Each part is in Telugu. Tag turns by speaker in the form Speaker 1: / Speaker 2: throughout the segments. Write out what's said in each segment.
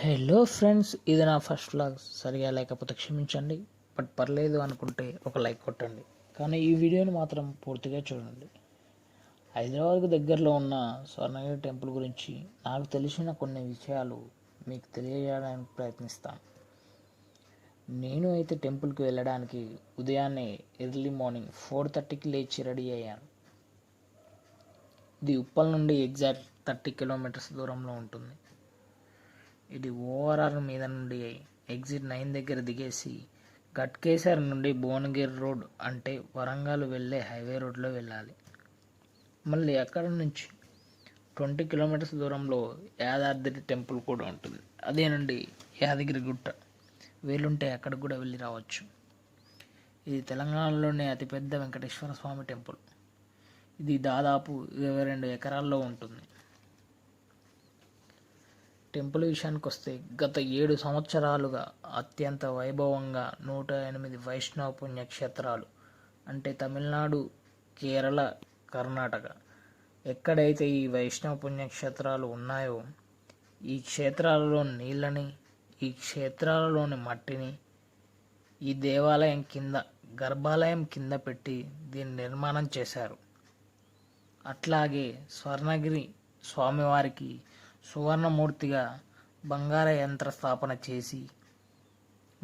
Speaker 1: హలో ఫ్రెండ్స్, ఇది నా ఫస్ట్ వ్లాగ్. సరిగా లేకపోతే క్షమించండి, బట్ పర్లేదు అనుకుంటే ఒక లైక్ కొట్టండి. కానీ ఈ వీడియోని మాత్రం పూర్తిగా చూడండి. హైదరాబాద్కు దగ్గరలో ఉన్న స్వర్ణగిరి టెంపుల్ గురించి నాకు తెలిసిన కొన్ని విషయాలు మీకు తెలియజేయడానికి ప్రయత్నిస్తాను. నేను అయితే టెంపుల్కి వెళ్ళడానికి ఉదయాన్నే ఎర్లీ మార్నింగ్ 4:30కి లేచి రెడీ అయ్యాను. ఇది ఉప్పల్ నుండి ఎగ్జాక్ట్ 30 కిలోమీటర్స్ దూరంలో ఉంటుంది. ఇది ఓఆర్ఆర్ మీద నుండి ఎగ్జిట్ 9 దగ్గర దిగేసి గట్కేసర్ నుండి భువనగిరి రోడ్ అంటే వరంగల్ వెళ్ళే హైవే రోడ్లో వెళ్ళాలి. మళ్ళీ అక్కడ నుంచి 20 కిలోమీటర్స్ దూరంలో యాదాద్రి టెంపుల్ కూడా ఉంటుంది. అదే నుండి యాదగిరి గుట్ట, వీలుంటే అక్కడికి కూడా వెళ్ళి రావచ్చు. ఇది తెలంగాణలోనే అతిపెద్ద వెంకటేశ్వర స్వామి టెంపుల్. ఇది దాదాపు 22 ఎకరాల్లో ఉంటుంది. టెంపుల్ విషయానికి వస్తే గత 7 సంవత్సరాలుగా అత్యంత వైభవంగా 108 వైష్ణవ పుణ్యక్షేత్రాలు అంటే తమిళనాడు, కేరళ, కర్ణాటక ఎక్కడైతే ఈ వైష్ణవ పుణ్యక్షేత్రాలు ఉన్నాయో ఈ క్షేత్రాలలోని నీళ్ళని, ఈ క్షేత్రాలలోని మట్టిని ఈ దేవాలయం కింద గర్భాలయం కింద పెట్టి దీన్ని నిర్మాణం చేశారు. అట్లాగే స్వర్ణగిరి స్వామివారికి సువర్ణమూర్తిగా బంగార యంత్ర స్థాపన చేసి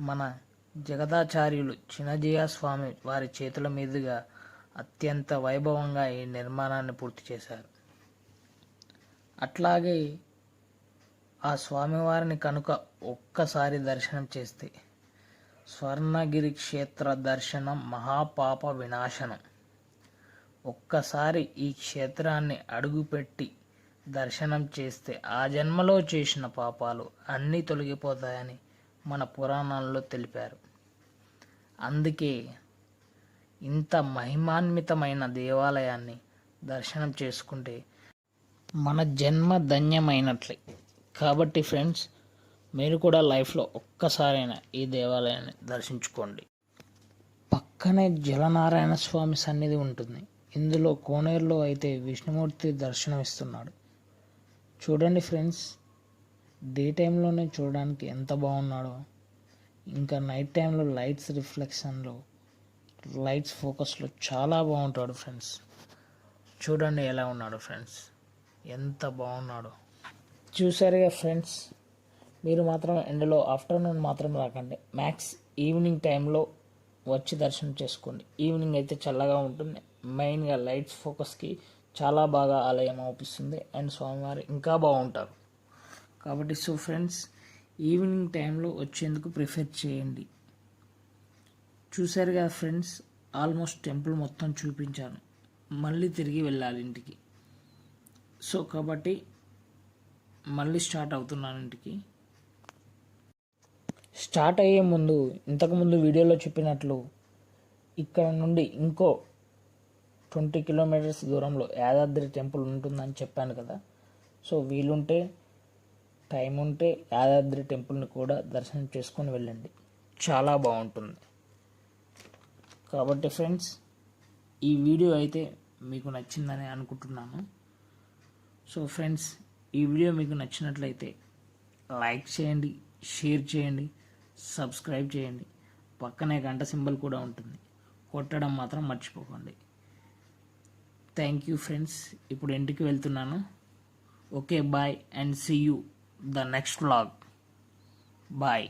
Speaker 1: మన జగదాచార్యులు చిన్నజీయ స్వామి వారి చేతుల మీదుగా అత్యంత వైభవంగా ఈ నిర్మాణాన్ని పూర్తి చేశారు. అట్లాగే ఆ స్వామివారిని కనుక ఒక్కసారి దర్శనం చేస్తే స్వర్ణగిరి క్షేత్ర దర్శనం మహాపాప వినాశనం. ఒక్కసారి ఈ క్షేత్రాన్ని అడుగుపెట్టి దర్శనం చేస్తే ఆ జన్మలో చేసిన పాపాలు అన్నీ తొలగిపోతాయని మన పురాణాల్లో తెలిపారు. అందుకే ఇంత మహిమాన్వితమైన దేవాలయాన్ని దర్శనం చేసుకుంటే మన జన్మ ధన్యమైనట్లే. కాబట్టి ఫ్రెండ్స్, మీరు కూడా లైఫ్లో ఒక్కసారైనా ఈ దేవాలయాన్ని దర్శించుకోండి. పక్కనే జలనారాయణ స్వామి సన్నిధి ఉంటుంది. ఇందులో కోనేరులో అయితే విష్ణుమూర్తి దర్శనమిస్తున్నాడు. చూడండి ఫ్రెండ్స్, డే టైంలోనే చూడడానికి ఎంత బాగున్నాడో, ఇంకా నైట్ టైంలో లైట్స్ రిఫ్లెక్షన్లో, లైట్స్ ఫోకస్లో చాలా బాగుంటాడు ఫ్రెండ్స్. చూడండి ఎలా ఉన్నాడు ఫ్రెండ్స్, ఎంత బాగున్నాడో. చూసారుగా ఫ్రెండ్స్, మీరు మాత్రం ఎండలో ఆఫ్టర్నూన్ మాత్రం రాకండి. మ్యాక్స్ ఈవినింగ్ టైంలో వచ్చి దర్శనం చేసుకోండి. ఈవినింగ్ అయితే చల్లగా ఉంటుంది. మెయిన్గా లైట్స్ ఫోకస్కి చాలా బాగా ఆలయం అవుపిస్తుంది అండ్ స్వామివారు ఇంకా బాగుంటారు. కాబట్టి సో ఫ్రెండ్స్, ఈవినింగ్ టైంలో వచ్చేందుకు ప్రిఫర్ చేయండి. చూశారు కదా ఫ్రెండ్స్, ఆల్మోస్ట్ టెంపుల్ మొత్తం చూపించాను. మళ్ళీ తిరిగి వెళ్ళాలి ఇంటికి. సో కాబట్టి మళ్ళీ స్టార్ట్ అవుతున్నాను ఇంటికి. స్టార్ట్ అయ్యే ముందు ఇంతకుముందు వీడియోలో చెప్పినట్లు ఇక్కడ నుండి ఇంకో 20 కిలోమీటర్స్ దూరంలో యాదాద్రి టెంపుల్ ఉంటుందని చెప్పాను కదా. సో వీలుంటే టైం ఉంటే యాదాద్రి టెంపుల్ని కూడా దర్శనం చేసుకొని వెళ్ళండి, చాలా బాగుంటుంది. కాబట్టి ఫ్రెండ్స్, ఈ వీడియో అయితే మీకు నచ్చిందని అనుకుంటున్నాను. సో ఫ్రెండ్స్, ఈ వీడియో మీకు నచ్చినట్లయితే లైక్ చేయండి, షేర్ చేయండి, సబ్స్క్రైబ్ చేయండి. పక్కనే గంట సింబల్ కూడా ఉంటుంది, కొట్టడం మాత్రం మర్చిపోకండి. Thank you friends. ఇప్పుడు ఇంటికి వెళ్తున్నాను. Okay, bye and see you the next vlog. Bye.